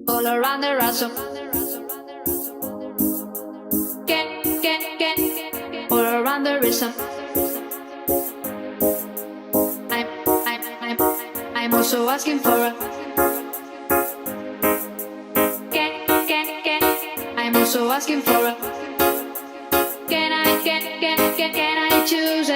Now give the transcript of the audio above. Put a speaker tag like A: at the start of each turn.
A: all around the ransom. All around the rhythm. I'm, I'm, I'm, I'm also asking for a. I'm also asking for a. Can I choose